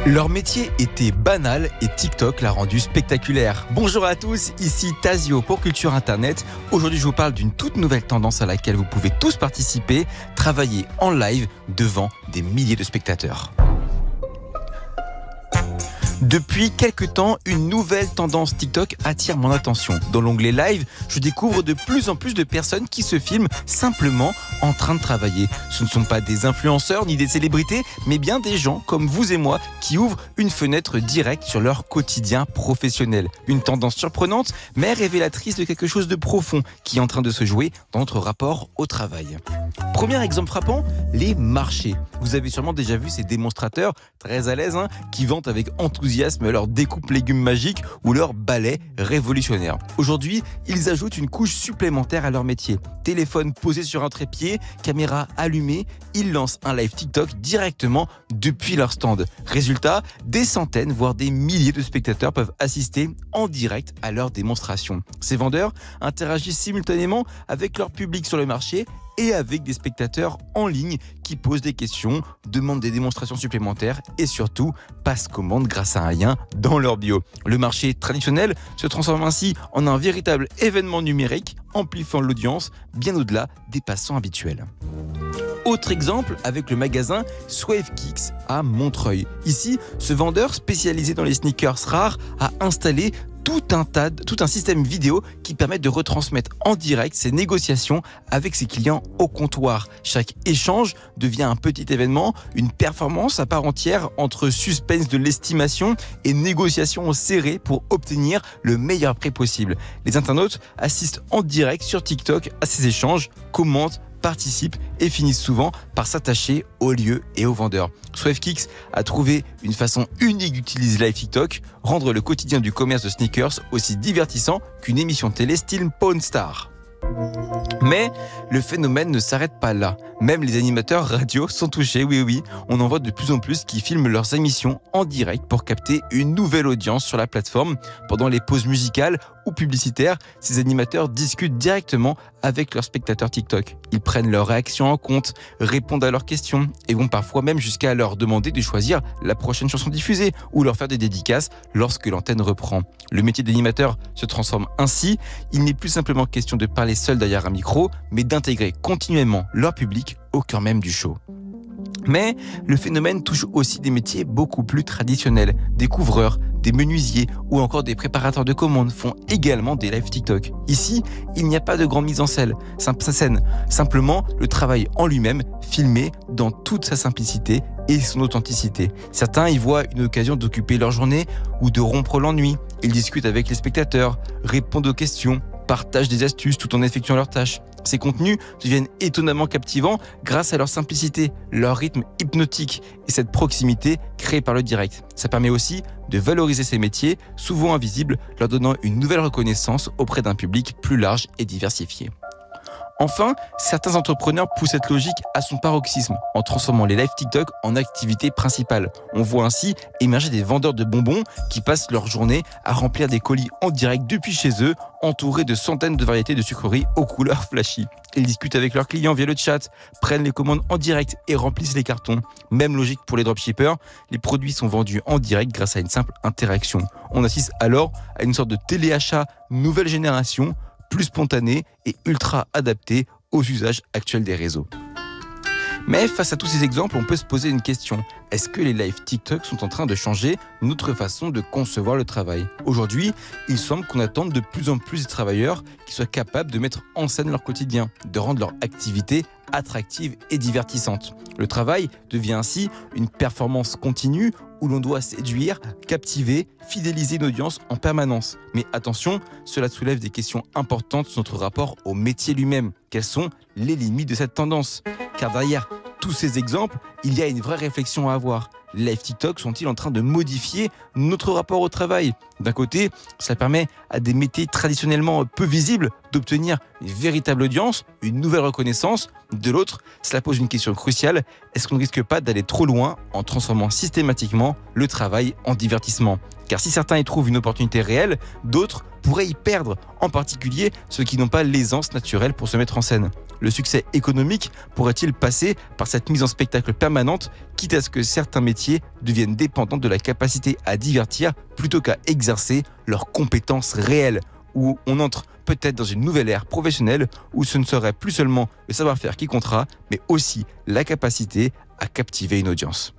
Leur métier était banal et TikTok l'a rendu spectaculaire. Bonjour à tous, ici Tazio pour Culture Internet. Aujourd'hui, je vous parle d'une toute nouvelle tendance à laquelle vous pouvez tous participer, travailler en live devant des milliers de spectateurs. Depuis quelques temps, une nouvelle tendance TikTok attire mon attention. Dans l'onglet Live, je découvre de plus en plus de personnes qui se filment simplement en train de travailler. Ce ne sont pas des influenceurs ni des célébrités, mais bien des gens comme vous et moi qui ouvrent une fenêtre directe sur leur quotidien professionnel. Une tendance surprenante, mais révélatrice de quelque chose de profond qui est en train de se jouer dans notre rapport au travail. Premier exemple frappant, les marchés. Vous avez sûrement déjà vu ces démonstrateurs très à l'aise qui vantent avec enthousiasme leur découpe légumes magique ou leur balai révolutionnaire. Aujourd'hui, ils ajoutent une couche supplémentaire à leur métier. Téléphone posé sur un trépied, caméra allumée, ils lancent un live TikTok directement depuis leur stand. Résultat, des centaines, voire des milliers de spectateurs peuvent assister en direct à leur démonstration. Ces vendeurs interagissent simultanément avec leur public sur le marché et avec des spectateurs en ligne qui posent des questions, demandent des démonstrations supplémentaires et surtout passent commande grâce à un lien dans leur bio. Le marché traditionnel se transforme ainsi en un véritable événement numérique, amplifiant l'audience bien au-delà des passants habituels. Autre exemple avec le magasin Swave Kicks à Montreuil. Ici, ce vendeur spécialisé dans les sneakers rares a installé tout un système vidéo qui permet de retransmettre en direct ses négociations avec ses clients au comptoir. Chaque échange devient un petit événement, une performance à part entière entre suspense de l'estimation et négociations serrées pour obtenir le meilleur prix possible. Les internautes assistent en direct sur TikTok à ces échanges, commentent, participent et finissent souvent par s'attacher au lieu et aux vendeurs. Swave Kicks a trouvé une façon unique d'utiliser live TikTok, rendre le quotidien du commerce de sneakers aussi divertissant qu'une émission télé style Pawn Star. Mais le phénomène ne s'arrête pas là. Même les animateurs radio sont touchés, oui. On en voit de plus en plus qui filment leurs émissions en direct pour capter une nouvelle audience sur la plateforme. Pendant les pauses musicales ou publicitaires, ces animateurs discutent directement avec leurs spectateurs TikTok. Ils prennent leurs réactions en compte, répondent à leurs questions et vont parfois même jusqu'à leur demander de choisir la prochaine chanson diffusée ou leur faire des dédicaces lorsque l'antenne reprend. Le métier d'animateur se transforme ainsi. Il n'est plus simplement question de parler seul derrière un micro, mais d'intégrer continuellement leur public au cœur même du show. Mais le phénomène touche aussi des métiers beaucoup plus traditionnels. Des couvreurs, des menuisiers ou encore des préparateurs de commandes font également des lives TikTok. Ici, il n'y a pas de grande mise en scène, simplement le travail en lui-même filmé dans toute sa simplicité et son authenticité. Certains y voient une occasion d'occuper leur journée ou de rompre l'ennui. Ils discutent avec les spectateurs, répondent aux questions, partagent des astuces tout en effectuant leurs tâches. Ces contenus deviennent étonnamment captivants grâce à leur simplicité, leur rythme hypnotique et cette proximité créée par le direct. Ça permet aussi de valoriser ces métiers, souvent invisibles, leur donnant une nouvelle reconnaissance auprès d'un public plus large et diversifié. Enfin, certains entrepreneurs poussent cette logique à son paroxysme en transformant les lives TikTok en activité principale. On voit ainsi émerger des vendeurs de bonbons qui passent leur journée à remplir des colis en direct depuis chez eux, entourés de centaines de variétés de sucreries aux couleurs flashy. Ils discutent avec leurs clients via le chat, prennent les commandes en direct et remplissent les cartons. Même logique pour les dropshippers, les produits sont vendus en direct grâce à une simple interaction. On assiste alors à une sorte de téléachat nouvelle génération, plus spontané et ultra adapté aux usages actuels des réseaux. Mais face à tous ces exemples, on peut se poser une question. Est-ce que les lives TikTok sont en train de changer notre façon de concevoir le travail ? Aujourd'hui, il semble qu'on attende de plus en plus de travailleurs qui soient capables de mettre en scène leur quotidien, de rendre leur activité attractive et divertissante. Le travail devient ainsi une performance continue où l'on doit séduire, captiver, fidéliser une audience en permanence. Mais attention, cela soulève des questions importantes sur notre rapport au métier lui-même. Quelles sont les limites de cette tendance ? Car derrière tous ces exemples, il y a une vraie réflexion à avoir. Les lives TikTok sont-ils en train de modifier notre rapport au travail ? D'un côté, ça permet à des métiers traditionnellement peu visibles d'obtenir une véritable audience, une nouvelle reconnaissance. De l'autre, cela pose une question cruciale. Est-ce qu'on ne risque pas d'aller trop loin en transformant systématiquement le travail en divertissement ? Car si certains y trouvent une opportunité réelle, d'autres pourraient y perdre, en particulier ceux qui n'ont pas l'aisance naturelle pour se mettre en scène. Le succès économique pourrait-il passer par cette mise en spectacle permanente, quitte à ce que certains métiers deviennent dépendants de la capacité à divertir plutôt qu'à exercer leurs compétences réelles, où on entre peut-être dans une nouvelle ère professionnelle où ce ne serait plus seulement le savoir-faire qui comptera, mais aussi la capacité à captiver une audience.